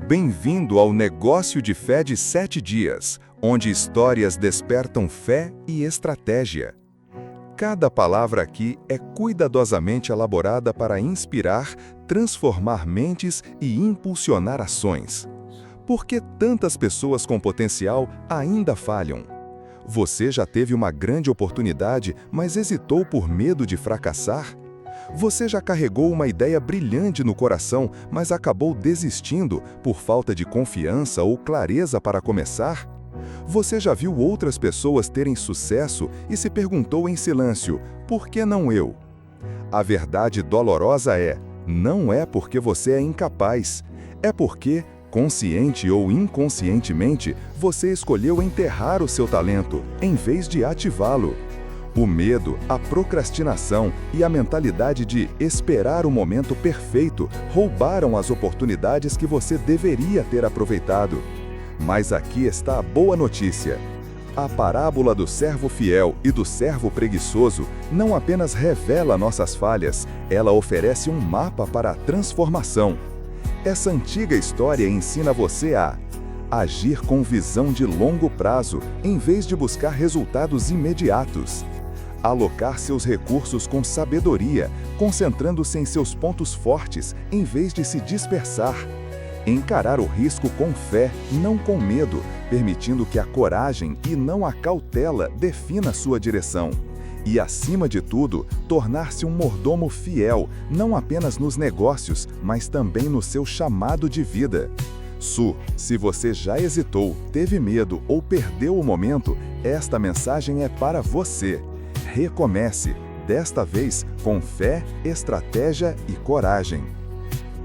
Bem-vindo ao Negócio de Fé de 7 dias, onde histórias despertam fé e estratégia. Cada palavra aqui é cuidadosamente elaborada para inspirar, transformar mentes e impulsionar ações. Por que tantas pessoas com potencial ainda falham? Você já teve uma grande oportunidade, mas hesitou por medo de fracassar? Você já carregou uma ideia brilhante no coração, mas acabou desistindo por falta de confiança ou clareza para começar? Você já viu outras pessoas terem sucesso e se perguntou em silêncio, por que não eu? A verdade dolorosa é, não é porque você é incapaz, é porque, consciente ou inconscientemente, você escolheu enterrar o seu talento, em vez de ativá-lo. O medo, a procrastinação e a mentalidade de esperar o momento perfeito roubaram as oportunidades que você deveria ter aproveitado. Mas aqui está a boa notícia. A parábola do servo fiel e do servo preguiçoso não apenas revela nossas falhas, ela oferece um mapa para a transformação. Essa antiga história ensina você a agir com visão de longo prazo, em vez de buscar resultados imediatos. Alocar seus recursos com sabedoria, concentrando-se em seus pontos fortes, em vez de se dispersar. Encarar o risco com fé, não com medo, permitindo que a coragem e não a cautela defina sua direção. E, acima de tudo, tornar-se um mordomo fiel, não apenas nos negócios, mas também no seu chamado de vida. Se você já hesitou, teve medo ou perdeu o momento, esta mensagem é para você. Recomece, desta vez com fé, estratégia e coragem.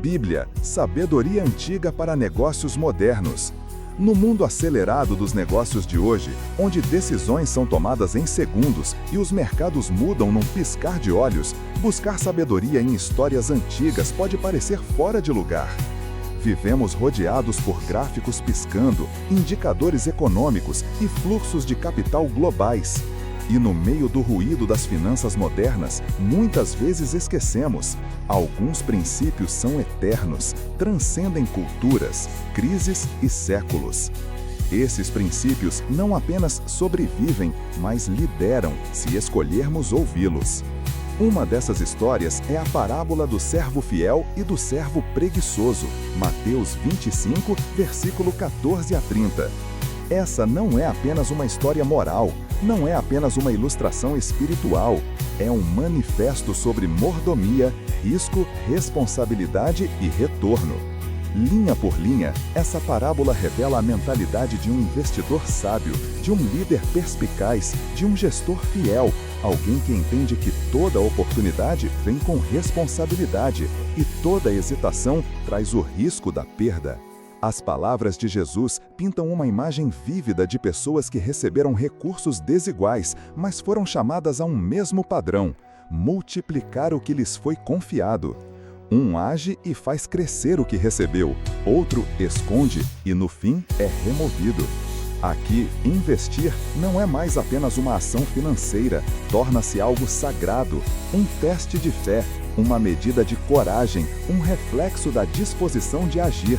Bíblia, sabedoria antiga para negócios modernos. No mundo acelerado dos negócios de hoje, onde decisões são tomadas em segundos e os mercados mudam num piscar de olhos, buscar sabedoria em histórias antigas pode parecer fora de lugar. Vivemos rodeados por gráficos piscando, indicadores econômicos e fluxos de capital globais. E no meio do ruído das finanças modernas, muitas vezes esquecemos. Alguns princípios são eternos, transcendem culturas, crises e séculos. Esses princípios não apenas sobrevivem, mas lideram, se escolhermos ouvi-los. Uma dessas histórias é a parábola do servo fiel e do servo preguiçoso, Mateus 25, versículo 14 a 30. Essa não é apenas uma história moral, não é apenas uma ilustração espiritual, é um manifesto sobre mordomia, risco, responsabilidade e retorno. Linha por linha, essa parábola revela a mentalidade de um investidor sábio, de um líder perspicaz, de um gestor fiel, alguém que entende que toda oportunidade vem com responsabilidade e toda hesitação traz o risco da perda. As palavras de Jesus pintam uma imagem vívida de pessoas que receberam recursos desiguais, mas foram chamadas a um mesmo padrão: multiplicar o que lhes foi confiado. Um age e faz crescer o que recebeu, outro esconde e, no fim, é removido. Aqui, investir não é mais apenas uma ação financeira, torna-se algo sagrado, um teste de fé, uma medida de coragem, um reflexo da disposição de agir.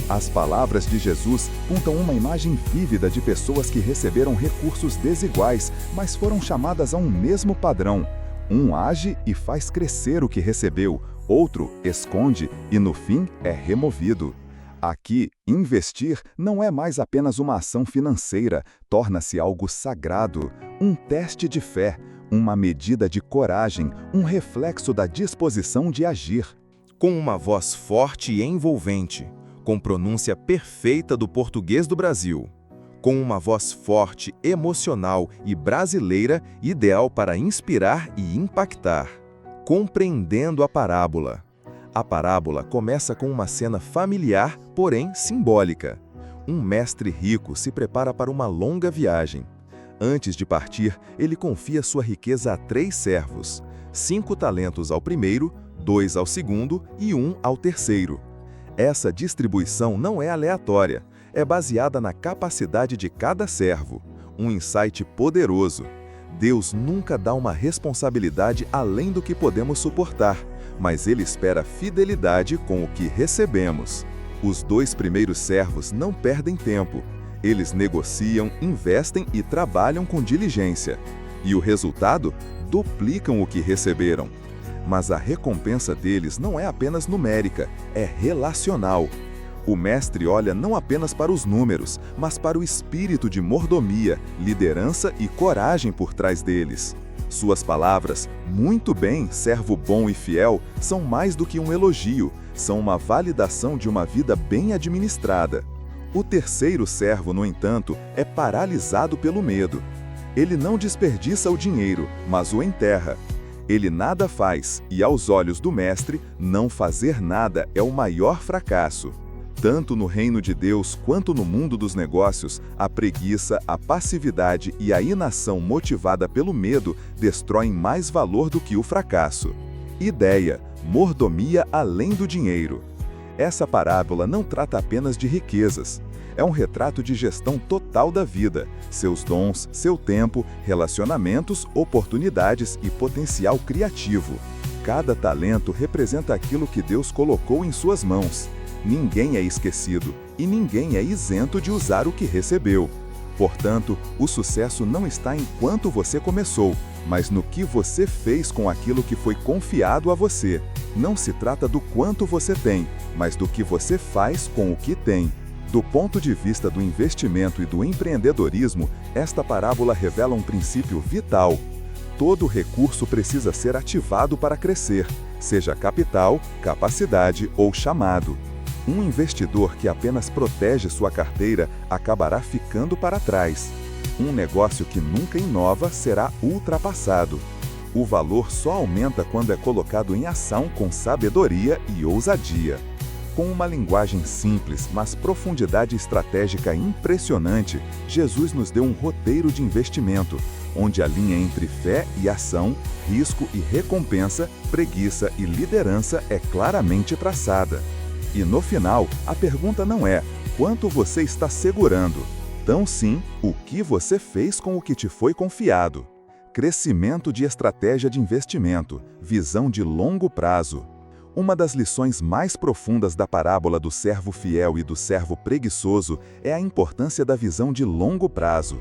As palavras de Jesus contam uma imagem vívida de pessoas que receberam recursos desiguais, mas foram chamadas a um mesmo padrão. Um age e faz crescer o que recebeu, outro esconde e, no fim, é removido. Aqui, investir não é mais apenas uma ação financeira, torna-se algo sagrado, um teste de fé, uma medida de coragem, um reflexo da disposição de agir. Com uma voz forte e envolvente, com pronúncia perfeita do português do Brasil, com uma voz forte, emocional e brasileira, ideal para inspirar e impactar. Compreendendo a parábola. A parábola começa com uma cena familiar, porém simbólica. Um mestre rico se prepara para uma longa viagem. Antes de partir, ele confia sua riqueza a 3 servos: 5 talentos ao primeiro, 2 ao segundo e 1 ao terceiro. Essa distribuição não é aleatória, é baseada na capacidade de cada servo. Um insight poderoso. Deus nunca dá uma responsabilidade além do que podemos suportar, mas Ele espera fidelidade com o que recebemos. Os 2 primeiros servos não perdem tempo. Eles negociam, investem e trabalham com diligência. E o resultado? Duplicam o que receberam. Mas a recompensa deles não é apenas numérica, é relacional. O mestre olha não apenas para os números, mas para o espírito de mordomia, liderança e coragem por trás deles. Suas palavras, "Muito bem, servo bom e fiel", são mais do que um elogio, são uma validação de uma vida bem administrada. O terceiro servo, no entanto, é paralisado pelo medo. Ele não desperdiça o dinheiro, mas o enterra. Ele nada faz, e aos olhos do mestre, não fazer nada é o maior fracasso. Tanto no reino de Deus quanto no mundo dos negócios, a preguiça, a passividade e a inação motivada pelo medo destroem mais valor do que o fracasso. Ideia: mordomia além do dinheiro. Essa parábola não trata apenas de riquezas. É um retrato de gestão total da vida, seus dons, seu tempo, relacionamentos, oportunidades e potencial criativo. Cada talento representa aquilo que Deus colocou em suas mãos. Ninguém é esquecido e ninguém é isento de usar o que recebeu. Portanto, o sucesso não está em quanto você começou, mas no que você fez com aquilo que foi confiado a você. Não se trata do quanto você tem, mas do que você faz com o que tem. Do ponto de vista do investimento e do empreendedorismo, esta parábola revela um princípio vital. Todo recurso precisa ser ativado para crescer, seja capital, capacidade ou chamado. Um investidor que apenas protege sua carteira acabará ficando para trás. Um negócio que nunca inova será ultrapassado. O valor só aumenta quando é colocado em ação com sabedoria e ousadia. Com uma linguagem simples, mas profundidade estratégica impressionante, Jesus nos deu um roteiro de investimento, onde a linha entre fé e ação, risco e recompensa, preguiça e liderança é claramente traçada. E no final, a pergunta não é quanto você está segurando, tão sim o que você fez com o que te foi confiado. Crescimento de estratégia de investimento, visão de longo prazo. Uma das lições mais profundas da parábola do servo fiel e do servo preguiçoso é a importância da visão de longo prazo.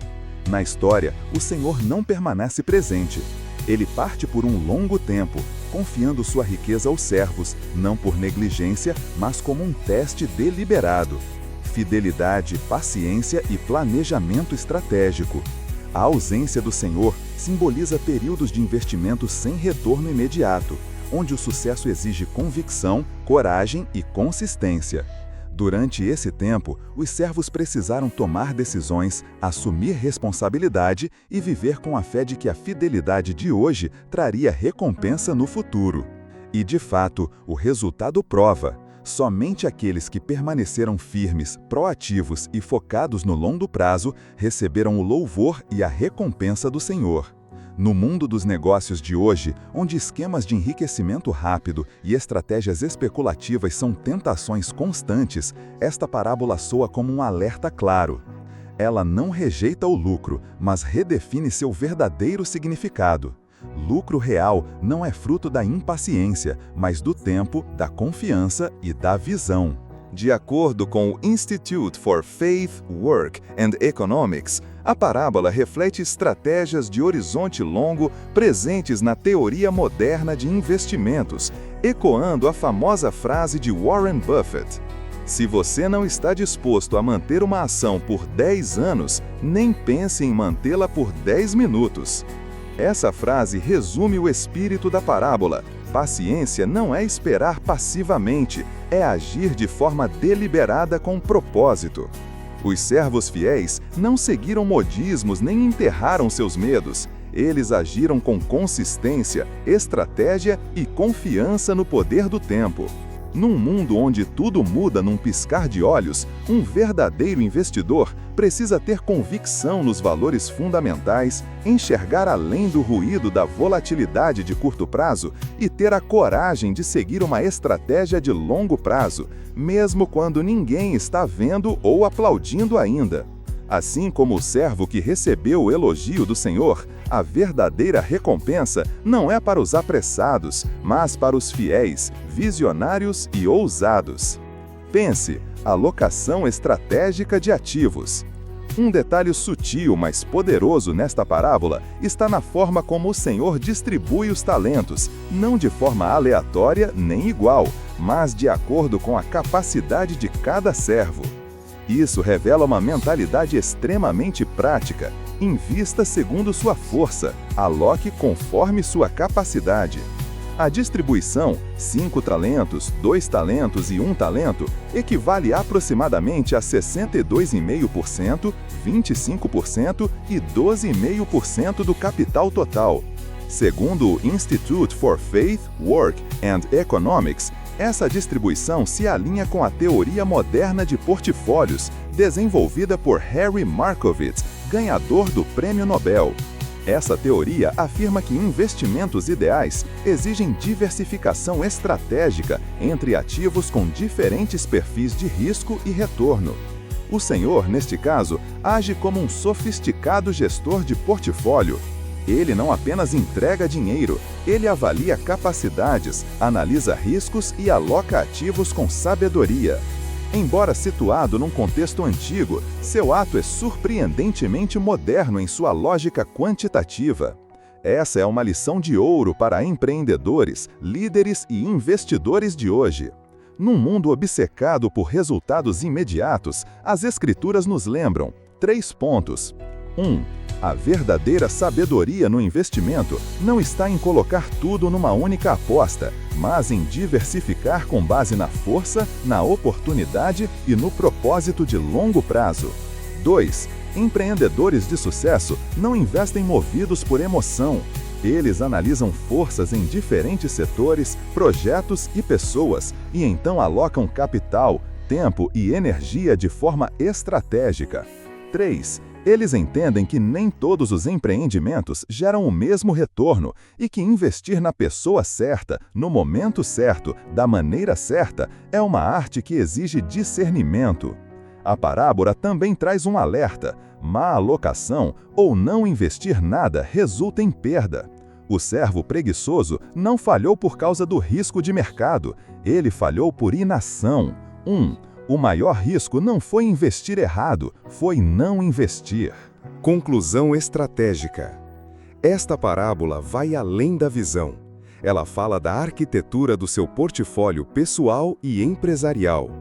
Na história, o Senhor não permanece presente. Ele parte por um longo tempo, confiando sua riqueza aos servos, não por negligência, mas como um teste deliberado. Fidelidade, paciência e planejamento estratégico. A ausência do Senhor simboliza períodos de investimento sem retorno imediato, onde o sucesso exige convicção, coragem e consistência. Durante esse tempo, os servos precisaram tomar decisões, assumir responsabilidade e viver com a fé de que a fidelidade de hoje traria recompensa no futuro. E, de fato, o resultado prova. Somente aqueles que permaneceram firmes, proativos e focados no longo prazo receberam o louvor e a recompensa do Senhor. No mundo dos negócios de hoje, onde esquemas de enriquecimento rápido e estratégias especulativas são tentações constantes, esta parábola soa como um alerta claro. Ela não rejeita o lucro, mas redefine seu verdadeiro significado. Lucro real não é fruto da impaciência, mas do tempo, da confiança e da visão. De acordo com o Institute for Faith, Work and Economics, a parábola reflete estratégias de horizonte longo presentes na teoria moderna de investimentos, ecoando a famosa frase de Warren Buffett: "Se você não está disposto a manter uma ação por 10 anos, nem pense em mantê-la por 10 minutos." Essa frase resume o espírito da parábola. Paciência não é esperar passivamente, é agir de forma deliberada com propósito. Os servos fiéis não seguiram modismos nem enterraram seus medos. Eles agiram com consistência, estratégia e confiança no poder do tempo. Num mundo onde tudo muda num piscar de olhos, um verdadeiro investidor precisa ter convicção nos valores fundamentais, enxergar além do ruído da volatilidade de curto prazo e ter a coragem de seguir uma estratégia de longo prazo, mesmo quando ninguém está vendo ou aplaudindo ainda. Assim como o servo que recebeu o elogio do Senhor, a verdadeira recompensa não é para os apressados, mas para os fiéis, visionários e ousados. Pense, alocação estratégica de ativos. Um detalhe sutil, mas poderoso nesta parábola está na forma como o Senhor distribui os talentos, não de forma aleatória nem igual, mas de acordo com a capacidade de cada servo. Isso revela uma mentalidade extremamente prática. Invista segundo sua força, aloque conforme sua capacidade. A distribuição, 5 talentos, 2 talentos e 1 talento, equivale aproximadamente a 62,5%, 25% e 12,5% do capital total. Segundo o Institute for Faith, Work and Economics, essa distribuição se alinha com a teoria moderna de portfólios, desenvolvida por Harry Markowitz, ganhador do Prêmio Nobel. Essa teoria afirma que investimentos ideais exigem diversificação estratégica entre ativos com diferentes perfis de risco e retorno. O Senhor, neste caso, age como um sofisticado gestor de portfólio. Ele não apenas entrega dinheiro, ele avalia capacidades, analisa riscos e aloca ativos com sabedoria. Embora situado num contexto antigo, seu ato é surpreendentemente moderno em sua lógica quantitativa. Essa é uma lição de ouro para empreendedores, líderes e investidores de hoje. Num mundo obcecado por resultados imediatos, as Escrituras nos lembram 3 pontos. 1. A verdadeira sabedoria no investimento não está em colocar tudo numa única aposta, mas em diversificar com base na força, na oportunidade e no propósito de longo prazo. 2. Empreendedores de sucesso não investem movidos por emoção. Eles analisam forças em diferentes setores, projetos e pessoas, e então alocam capital, tempo e energia de forma estratégica. 3. Eles entendem que nem todos os empreendimentos geram o mesmo retorno e que investir na pessoa certa, no momento certo, da maneira certa, é uma arte que exige discernimento. A parábola também traz um alerta: má alocação ou não investir nada resulta em perda. O servo preguiçoso não falhou por causa do risco de mercado, ele falhou por inação. O maior risco não foi investir errado, foi não investir. Conclusão estratégica. Esta parábola vai além da visão. Ela fala da arquitetura do seu portfólio pessoal e empresarial.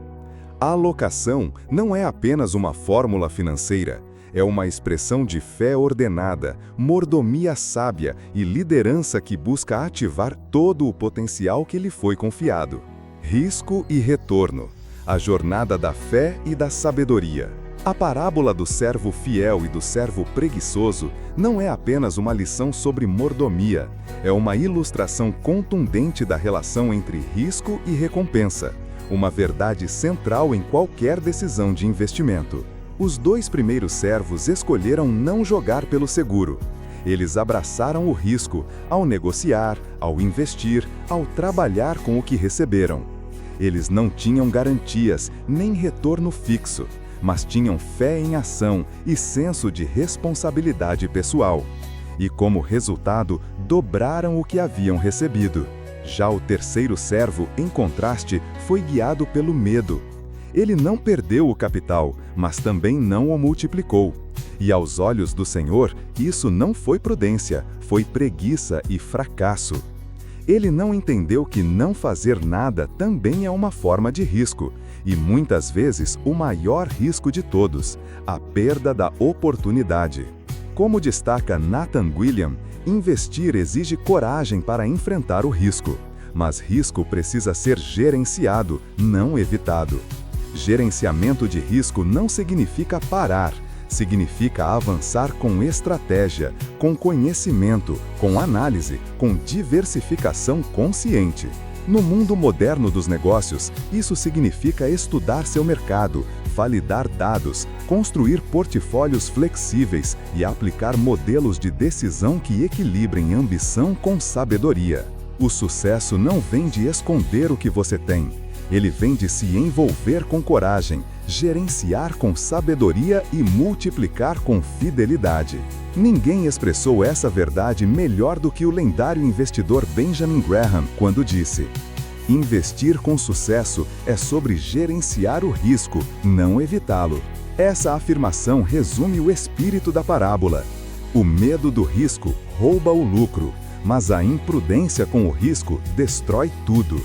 A alocação não é apenas uma fórmula financeira, é uma expressão de fé ordenada, mordomia sábia e liderança que busca ativar todo o potencial que lhe foi confiado. Risco e retorno. A jornada da fé e da sabedoria. A parábola do servo fiel e do servo preguiçoso não é apenas uma lição sobre mordomia, é uma ilustração contundente da relação entre risco e recompensa, uma verdade central em qualquer decisão de investimento. Os 2 primeiros servos escolheram não jogar pelo seguro. Eles abraçaram o risco ao negociar, ao investir, ao trabalhar com o que receberam. Eles não tinham garantias, nem retorno fixo, mas tinham fé em ação e senso de responsabilidade pessoal. E como resultado, dobraram o que haviam recebido. Já o terceiro servo, em contraste, foi guiado pelo medo. Ele não perdeu o capital, mas também não o multiplicou. E aos olhos do Senhor, isso não foi prudência, foi preguiça e fracasso. Ele não entendeu que não fazer nada também é uma forma de risco, e muitas vezes o maior risco de todos, a perda da oportunidade. Como destaca Nathan William, investir exige coragem para enfrentar o risco, mas risco precisa ser gerenciado, não evitado. Gerenciamento de risco não significa parar, significa avançar com estratégia, com conhecimento, com análise, com diversificação consciente. No mundo moderno dos negócios, isso significa estudar seu mercado, validar dados, construir portfólios flexíveis e aplicar modelos de decisão que equilibrem ambição com sabedoria. O sucesso não vem de esconder o que você tem. Ele vem de se envolver com coragem, gerenciar com sabedoria e multiplicar com fidelidade. Ninguém expressou essa verdade melhor do que o lendário investidor Benjamin Graham quando disse: Investir com sucesso é sobre gerenciar o risco, não evitá-lo. Essa afirmação resume o espírito da parábola. O medo do risco rouba o lucro, mas a imprudência com o risco destrói tudo.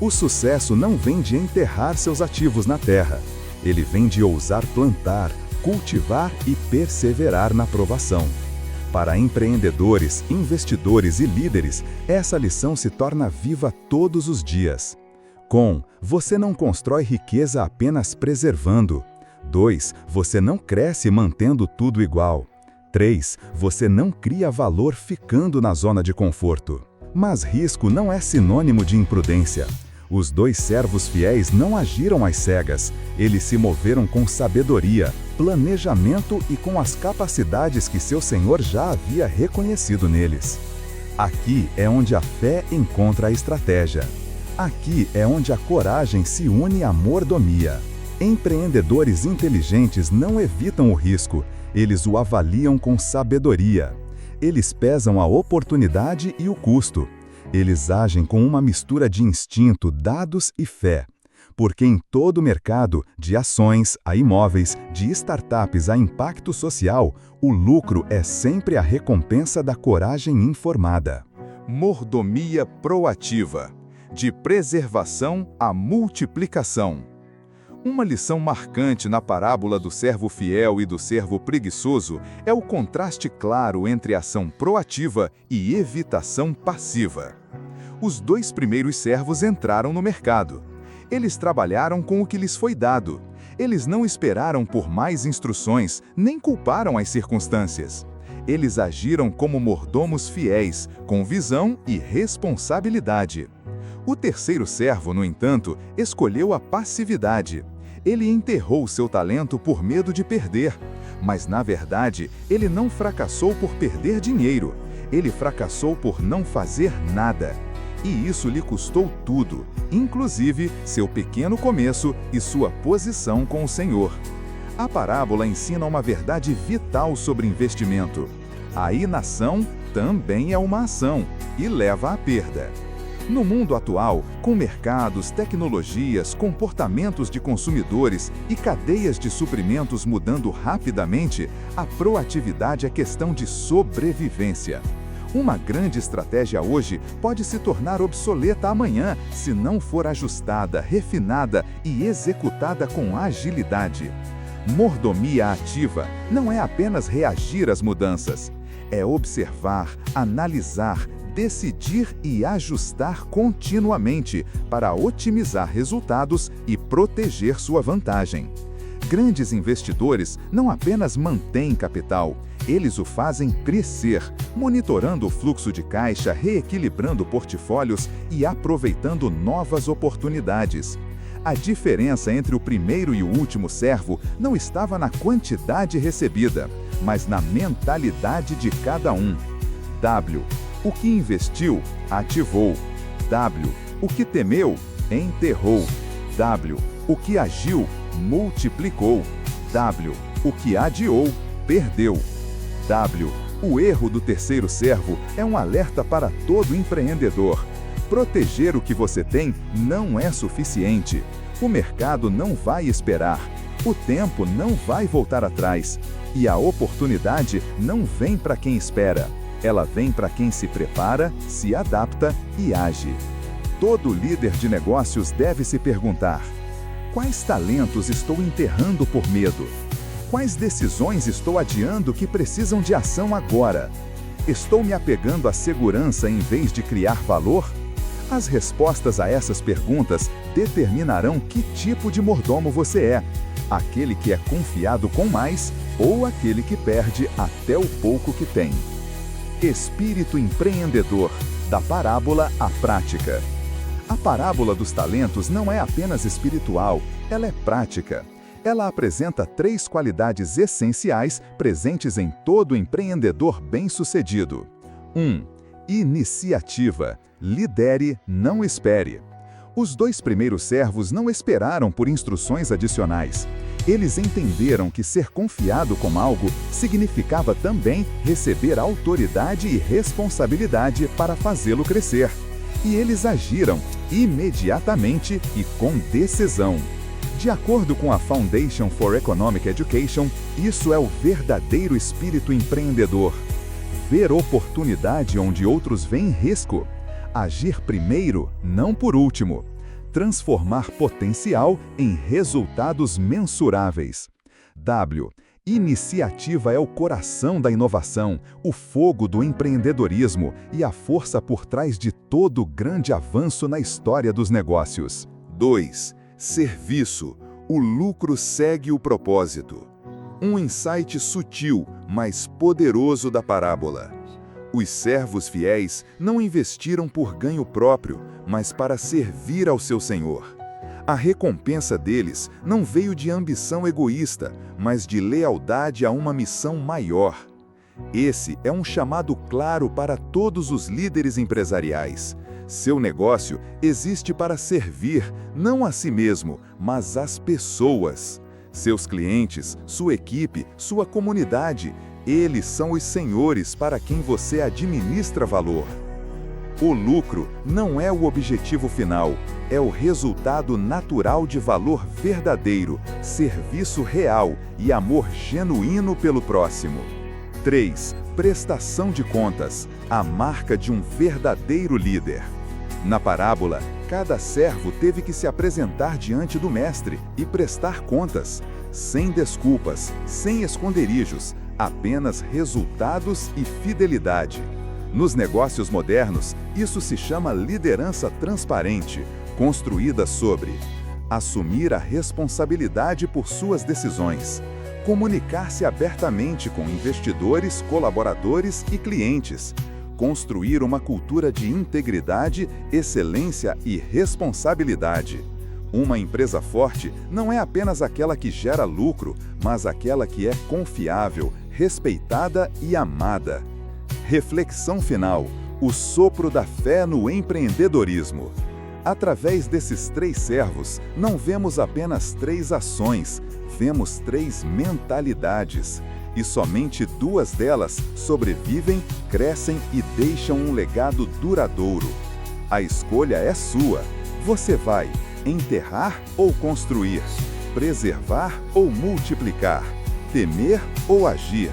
O sucesso não vem de enterrar seus ativos na terra. Ele vem de ousar plantar, cultivar e perseverar na provação. Para empreendedores, investidores e líderes, essa lição se torna viva todos os dias. Você não constrói riqueza apenas preservando. 2. Você não cresce mantendo tudo igual. 3. Você não cria valor ficando na zona de conforto. Mas risco não é sinônimo de imprudência. Os 2 servos fiéis não agiram às cegas. Eles se moveram com sabedoria, planejamento e com as capacidades que seu Senhor já havia reconhecido neles. Aqui é onde a fé encontra a estratégia. Aqui é onde a coragem se une à mordomia. Empreendedores inteligentes não evitam o risco, eles o avaliam com sabedoria. Eles pesam a oportunidade e o custo. Eles agem com uma mistura de instinto, dados e fé. Porque em todo o mercado, de ações a imóveis, de startups a impacto social, o lucro é sempre a recompensa da coragem informada. Mordomia proativa, de preservação à multiplicação. Uma lição marcante na parábola do servo fiel e do servo preguiçoso é o contraste claro entre ação proativa e evitação passiva. Os 2 primeiros servos entraram no mercado. Eles trabalharam com o que lhes foi dado. Eles não esperaram por mais instruções, nem culparam as circunstâncias. Eles agiram como mordomos fiéis, com visão e responsabilidade. O terceiro servo, no entanto, escolheu a passividade. Ele enterrou seu talento por medo de perder. Mas, na verdade, ele não fracassou por perder dinheiro. Ele fracassou por não fazer nada. E isso lhe custou tudo, inclusive seu pequeno começo e sua posição com o Senhor. A parábola ensina uma verdade vital sobre investimento. A inação também é uma ação e leva à perda. No mundo atual, com mercados, tecnologias, comportamentos de consumidores e cadeias de suprimentos mudando rapidamente, a proatividade é questão de sobrevivência. Uma grande estratégia hoje pode se tornar obsoleta amanhã se não for ajustada, refinada e executada com agilidade. Mordomia ativa não é apenas reagir às mudanças, é observar, analisar, decidir e ajustar continuamente para otimizar resultados e proteger sua vantagem. Grandes investidores não apenas mantêm capital, eles o fazem crescer, monitorando o fluxo de caixa, reequilibrando portfólios e aproveitando novas oportunidades. A diferença entre o primeiro e o último servo não estava na quantidade recebida, mas na mentalidade de cada um. W. O que investiu, ativou. W. O que temeu, enterrou. W. O que agiu, multiplicou. W. O que adiou, perdeu. W. O erro do terceiro servo é um alerta para todo empreendedor. Proteger o que você tem não é suficiente. O mercado não vai esperar. O tempo não vai voltar atrás. E a oportunidade não vem para quem espera. Ela vem para quem se prepara, se adapta e age. Todo líder de negócios deve se perguntar: quais talentos estou enterrando por medo? Quais decisões estou adiando que precisam de ação agora? Estou me apegando à segurança em vez de criar valor? As respostas a essas perguntas determinarão que tipo de mordomo você é: aquele que é confiado com mais ou aquele que perde até o pouco que tem. Espírito empreendedor, da parábola à prática. A parábola dos talentos não é apenas espiritual, ela é prática. Ela apresenta 3 qualidades essenciais presentes em todo empreendedor bem-sucedido. 1. Iniciativa. Lidere, não espere. Os 2 primeiros servos não esperaram por instruções adicionais. Eles entenderam que ser confiado com algo significava também receber autoridade e responsabilidade para fazê-lo crescer. E eles agiram, imediatamente e com decisão. De acordo com a Foundation for Economic Education, isso é o verdadeiro espírito empreendedor. Ver oportunidade onde outros veem risco. Agir primeiro, não por último. Transformar potencial em resultados mensuráveis. W. Iniciativa é o coração da inovação, o fogo do empreendedorismo e a força por trás de todo grande avanço na história dos negócios. 2. Serviço. O lucro segue o propósito. Um insight sutil, mas poderoso da parábola. Os servos fiéis não investiram por ganho próprio, mas para servir ao seu senhor. A recompensa deles não veio de ambição egoísta, mas de lealdade a uma missão maior. Esse é um chamado claro para todos os líderes empresariais. Seu negócio existe para servir, não a si mesmo, mas às pessoas. Seus clientes, sua equipe, sua comunidade, eles são os senhores para quem você administra valor. O lucro não é o objetivo final, é o resultado natural de valor verdadeiro, serviço real e amor genuíno pelo próximo. 3. Prestação de contas, a marca de um verdadeiro líder. Na parábola, cada servo teve que se apresentar diante do mestre e prestar contas, sem desculpas, sem esconderijos, apenas resultados e fidelidade. Nos negócios modernos, isso se chama liderança transparente, construída sobre assumir a responsabilidade por suas decisões, comunicar-se abertamente com investidores, colaboradores e clientes, construir uma cultura de integridade, excelência e responsabilidade. Uma empresa forte não é apenas aquela que gera lucro, mas aquela que é confiável, respeitada e amada. Reflexão final: o sopro da fé no empreendedorismo. Através desses 3 servos, não vemos apenas 3 ações, vemos 3 mentalidades. E somente 2 delas sobrevivem, crescem e deixam um legado duradouro. A escolha é sua. Você vai enterrar ou construir, preservar ou multiplicar, temer ou agir.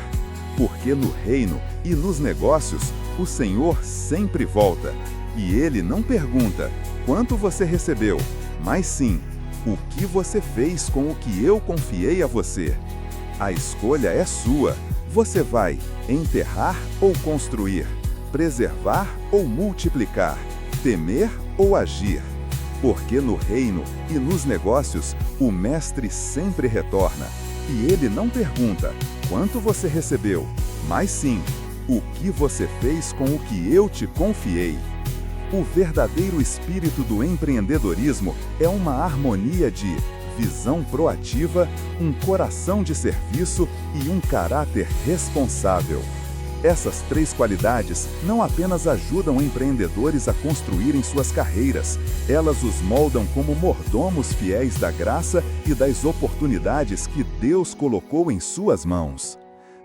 Porque no reino e nos negócios, o Senhor sempre volta. E Ele não pergunta quanto você recebeu, mas sim o que você fez com o que eu confiei a você. A escolha é sua. Você vai enterrar ou construir, preservar ou multiplicar, temer ou agir. Porque no reino e nos negócios, o mestre sempre retorna. E ele não pergunta quanto você recebeu, mas sim o que você fez com o que eu te confiei. O verdadeiro espírito do empreendedorismo é uma harmonia de visão proativa, um coração de serviço e um caráter responsável. Essas 3 qualidades não apenas ajudam empreendedores a construírem suas carreiras, elas os moldam como mordomos fiéis da graça e das oportunidades que Deus colocou em suas mãos.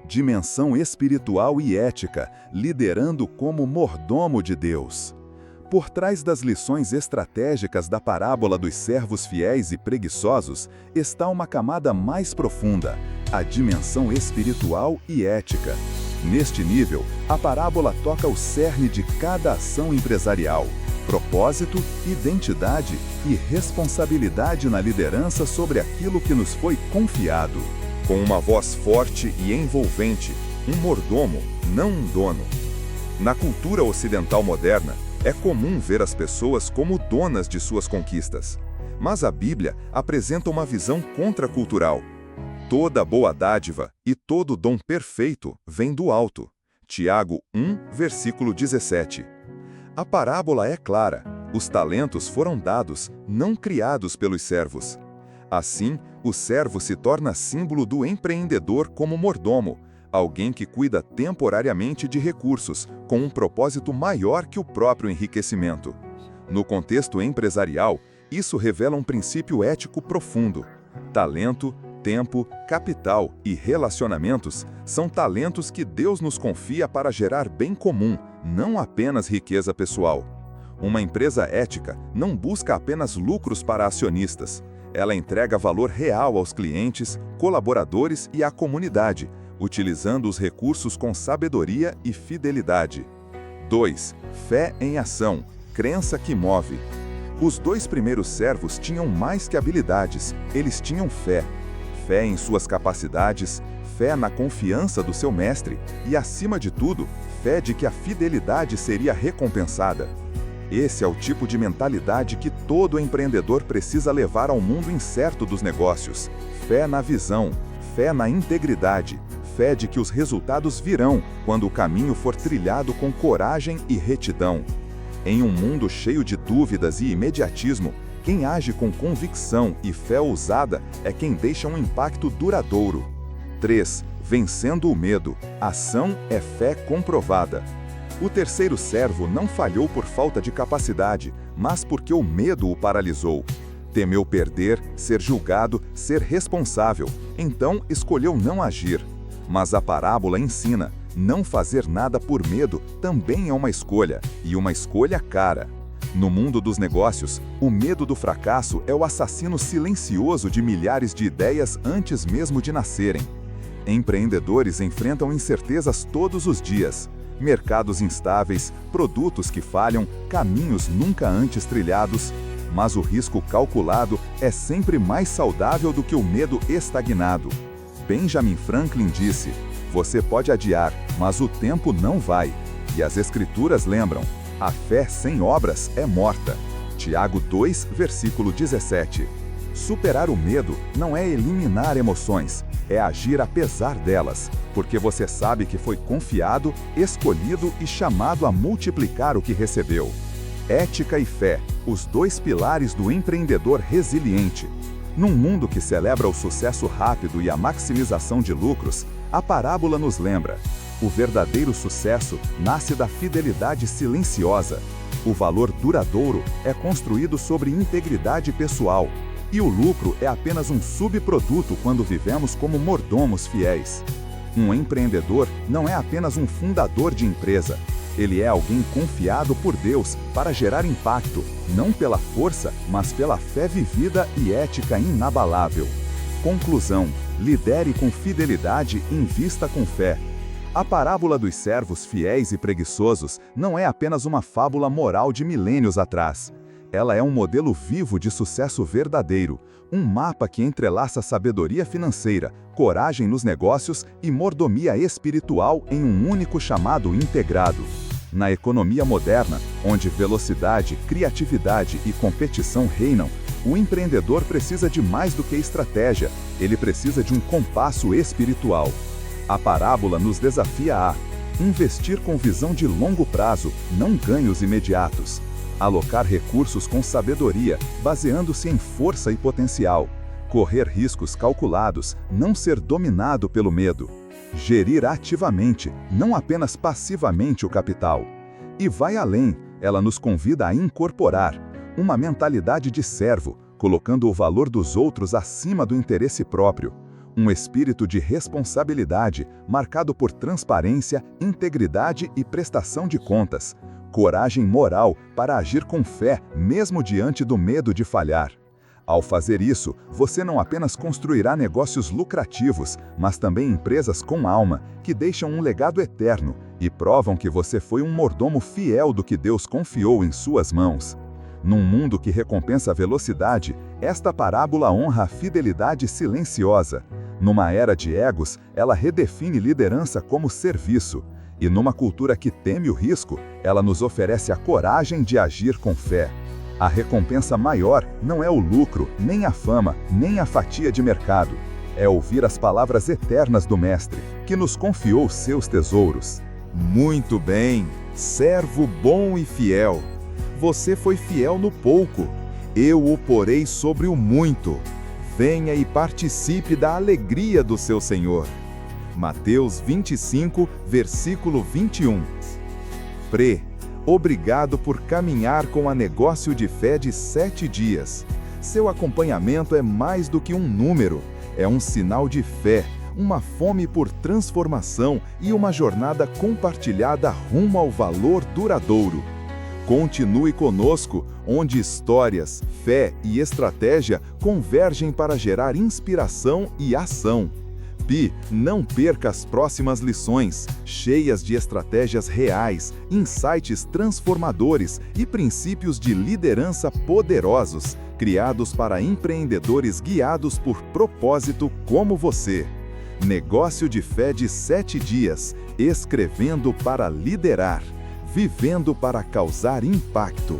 Dimensão espiritual e ética, liderando como mordomo de Deus. Por trás das lições estratégicas da parábola dos servos fiéis e preguiçosos está uma camada mais profunda, a dimensão espiritual e ética. Neste nível, a parábola toca o cerne de cada ação empresarial: propósito, identidade e responsabilidade na liderança sobre aquilo que nos foi confiado. Com uma voz forte e envolvente, um mordomo, não um dono. Na cultura ocidental moderna, é comum ver as pessoas como donas de suas conquistas. Mas a Bíblia apresenta uma visão contracultural. Toda boa dádiva e todo dom perfeito vem do alto. Tiago 1, versículo 17. A parábola é clara: os talentos foram dados, não criados pelos servos. Assim, o servo se torna símbolo do empreendedor como mordomo, alguém que cuida temporariamente de recursos, com um propósito maior que o próprio enriquecimento. No contexto empresarial, isso revela um princípio ético profundo. Talento, tempo, capital e relacionamentos são talentos que Deus nos confia para gerar bem comum, não apenas riqueza pessoal. Uma empresa ética não busca apenas lucros para acionistas. Ela entrega valor real aos clientes, colaboradores e à comunidade, utilizando os recursos com sabedoria e fidelidade. 2. Fé em ação, crença que move. Os 2 primeiros servos tinham mais que habilidades, eles tinham fé. Fé em suas capacidades, fé na confiança do seu mestre e, acima de tudo, fé de que a fidelidade seria recompensada. Esse é o tipo de mentalidade que todo empreendedor precisa levar ao mundo incerto dos negócios. Fé na visão, fé na integridade, fé de que os resultados virão quando o caminho for trilhado com coragem e retidão. Em um mundo cheio de dúvidas e imediatismo, quem age com convicção e fé ousada é quem deixa um impacto duradouro. 3. Vencendo o medo. Ação é fé comprovada. O terceiro servo não falhou por falta de capacidade, mas porque o medo o paralisou. Temeu perder, ser julgado, ser responsável, então escolheu não agir. Mas a parábola ensina, não fazer nada por medo também é uma escolha, e uma escolha cara. No mundo dos negócios, o medo do fracasso é o assassino silencioso de milhares de ideias antes mesmo de nascerem. Empreendedores enfrentam incertezas todos os dias. Mercados instáveis, produtos que falham, caminhos nunca antes trilhados. Mas o risco calculado é sempre mais saudável do que o medo estagnado. Benjamin Franklin disse, você pode adiar, mas o tempo não vai. E as Escrituras lembram, a fé sem obras é morta. Tiago 2, versículo 17. Superar o medo não é eliminar emoções, é agir apesar delas, porque você sabe que foi confiado, escolhido e chamado a multiplicar o que recebeu. Ética e fé, os 2 pilares do empreendedor resiliente. Num mundo que celebra o sucesso rápido e a maximização de lucros, a parábola nos lembra: o verdadeiro sucesso nasce da fidelidade silenciosa. O valor duradouro é construído sobre integridade pessoal. E o lucro é apenas um subproduto quando vivemos como mordomos fiéis. Um empreendedor não é apenas um fundador de empresa. Ele é alguém confiado por Deus para gerar impacto, não pela força, mas pela fé vivida e ética inabalável. Conclusão: lidere com fidelidade e invista com fé. A parábola dos servos fiéis e preguiçosos não é apenas uma fábula moral de milênios atrás. Ela é um modelo vivo de sucesso verdadeiro, um mapa que entrelaça sabedoria financeira, coragem nos negócios e mordomia espiritual em um único chamado integrado. Na economia moderna, onde velocidade, criatividade e competição reinam, o empreendedor precisa de mais do que estratégia, ele precisa de um compasso espiritual. A parábola nos desafia a investir com visão de longo prazo, não ganhos imediatos. Alocar recursos com sabedoria, baseando-se em força e potencial. Correr riscos calculados, não ser dominado pelo medo. Gerir ativamente, não apenas passivamente o capital. E vai além, ela nos convida a incorporar uma mentalidade de servo, colocando o valor dos outros acima do interesse próprio. Um espírito de responsabilidade, marcado por transparência, integridade e prestação de contas. Coragem moral para agir com fé, mesmo diante do medo de falhar. Ao fazer isso, você não apenas construirá negócios lucrativos, mas também empresas com alma, que deixam um legado eterno e provam que você foi um mordomo fiel do que Deus confiou em suas mãos. Num mundo que recompensa a velocidade, esta parábola honra a fidelidade silenciosa. Numa era de egos, ela redefine liderança como serviço. E numa cultura que teme o risco, ela nos oferece a coragem de agir com fé. A recompensa maior não é o lucro, nem a fama, nem a fatia de mercado. É ouvir as palavras eternas do Mestre, que nos confiou seus tesouros. Muito bem, servo bom e fiel. Você foi fiel no pouco, eu o porei sobre o muito. Venha e participe da alegria do seu Senhor. Mateus 25, versículo 21. Obrigado por caminhar com a Negócio de Fé de 7 dias. Seu acompanhamento é mais do que um número, é um sinal de fé, uma fome por transformação e uma jornada compartilhada rumo ao valor duradouro. Continue conosco, onde histórias, fé e estratégia convergem para gerar inspiração e ação. Pi, não perca as próximas lições, cheias de estratégias reais, insights transformadores e princípios de liderança poderosos, criados para empreendedores guiados por propósito como você. Negócio de Fé de 7 dias, escrevendo para liderar, vivendo para causar impacto.